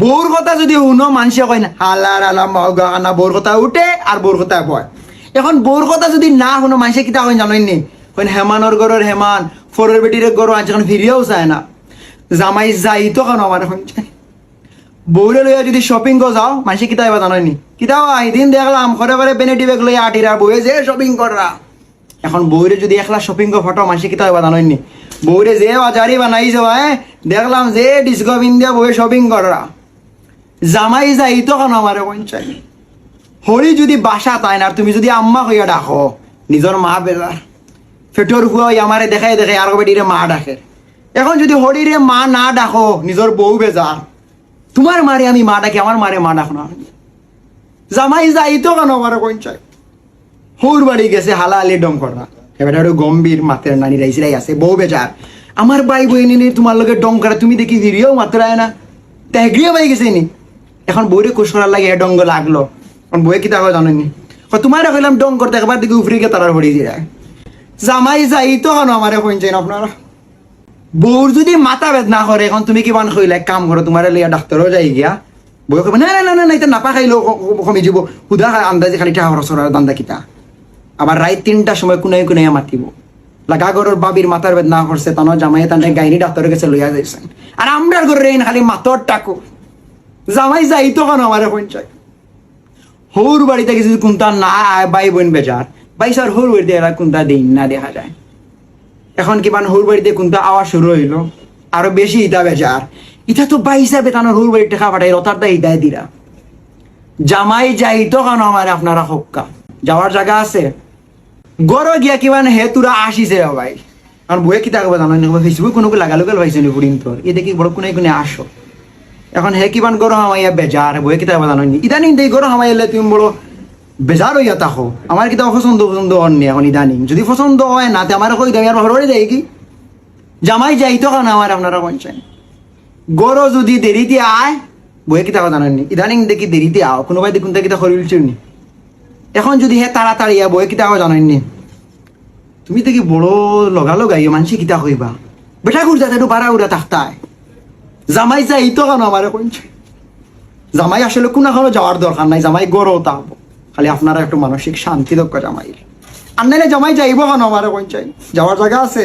বউর কথা যদি শুনো মানুষে কয় না হালার আলাম না, বউর কথা উঠে আর বউর কথা কয়। এখন বউর কথা যদি না শুনো মানুষে কিতা কয় জানেন নি? কয় হেমানোর গড়ের হেমান, ফরের বেটির গড় আজ এখন ফিরিয়েও চায় না। জামাই যাই তো কেন আমার এখন চাই। বউরে লইয়া যদি শপিং গো যাও মানুষে কিতা এবার জানেন নি? কিতা দিন দেখলাম ঘরে ঘরে বেনেটি বেগ লইয়া আটিরা বউয়ে যে শপিং কররা। এখন বউরে যদি একলা শপিং গো ফটো মানুষে কিতা এবার জানেন নি? বউরে যে বাজারি বানাই যাওয়া দেখলাম যে ডিস্কো ইন্ডিয়া বউয়ে শপিং কররা। জামাই যাই তো কেন আমার পঞ্চায়। হরি যদি বাসা তাই না, তুমি যদি আম্মা হইয়া ডাকো নিজের মা বেলার ফেটোর হুয়া আমারে দেখাই দেখাই আর বেটিরে মা ডাকে। এখন যদি হরিরে মা না ডাকো নিজের বউ বেজার, তোমার মারে আমি মা ডাকি, আমার মারে মা ডাকো না। জামাই যাই তো কেন আমার পঞ্চায়। হৌর বাড়ি গেছে হালা আলি ডং করা, এবার একটু গম্ভীর মাত্রের নানি রাইসিরাই আছে বউ বেজার। আমার ভাই বই নিলে তোমার লোকের ডং করা, তুমি দেখি ফিরিয়েও মাত্রায় না, ত্যাগরিয়ে পাই গেছে নি। এখন বইরে কোষ করার লাগে ডঙ্গ লাগলো। এখন বইয়ে কি তা জানেনি? তোমার কইলাম ডং করতে একবার দিকে উফরি গে তারার হরি যায়। জামাই যাই তো কেন আমার পঞ্চায়েন আপনারা। বউর যদি মাথা বেদনা করে, এখন তুমি কিমান কইলা কাম করো, তোমার লিয়া ডাক্তারও যাই গিয়া বই কবে না না না না এটা নাপা খাইলেও কমে যাব, হুদা আন্দাজে খালি টাকা খরচ করার দান্দা কিতা। আবার রাত 3টার সময় কুনাই কুনাই মাতিব লাগা ঘরের বাবির মাথার বেদনা করছে, তানো জামাই তানে গাইনি ডাক্তারের কাছে লইয়া যাইছেন। আর আমরার ঘরে খালি মাথর টাকো। জামাই যাই তো কেন আমার পঞ্চায়েত। হৌর বাড়ি থেকে যদি কোনটা না আয় বাই বোন বেজার বাইসার হৌর বাড়িতে এরা কোনটা দিন না দেখা যায়। এখন কিমান হৌর বাড়িতে কোনটা আওয়াজ শুরু হইলো আরো বেশি ইটা বেজার। ইটা তো বাই হিসাবে তানোর হৌর বাড়ির টাকা পাঠাই রতারটা ইটাই দিরা। জামাই যাই তো কেন আমার আপনারা হক্কা যাওয়ার জায়গা আছে গড় গিয়া কিমান হে তোরা আসিছে ভাই। কারণ বইয়ে কিতা করবো জানো ফেসবুক কোনো লাগালো গেল পাইছে নি ফুরিন তোর এ দেখি বড় কোনে কোনে আসো। এখন হে কিমান গরম হামাইয়া বেজার বইয়ে কিতা জানো নি ইদানিং দেই গরম হামাইলে তুমি বড় বেজার হইয়া থাকো। আমার কিতা পছন্দ পছন্দ হননি এখন ইদানিং যদি পছন্দ হয় না তে আমার কই দেয় আর ঘরে যাই কি জামাই যাই তো কেন আমার আপনারা পঞ্চায়েত। গরো যদি দেরিতে আয় বইয়ে কিতা জানেন নি ইদানিং দেখি দেরিতে আও কোনোবাই দেখুন কিতা খরিল চুনি। এখন যদি হে তাড়াতাড়ি বইয়ে কিতা জানেন নি তুমি দেখি বড় লগাই মানসি কিতা কইবা বেটা ঘুর যাতে একটু বাড়া উড়া থাকতায়। জামাই যাই তো কেন আমার পঞ্চায়েত। জামাই আসলে কোনাখানো যাওয়ার দরকার নাই, জামাই গড়ও তাব খালি আপনারা একটু মানসিক শান্তি দক্ষ জামাই। আর নাইলে জামাই যাইব কেন আমার পঞ্চায়েত, যাওয়ার জায়গা আছে।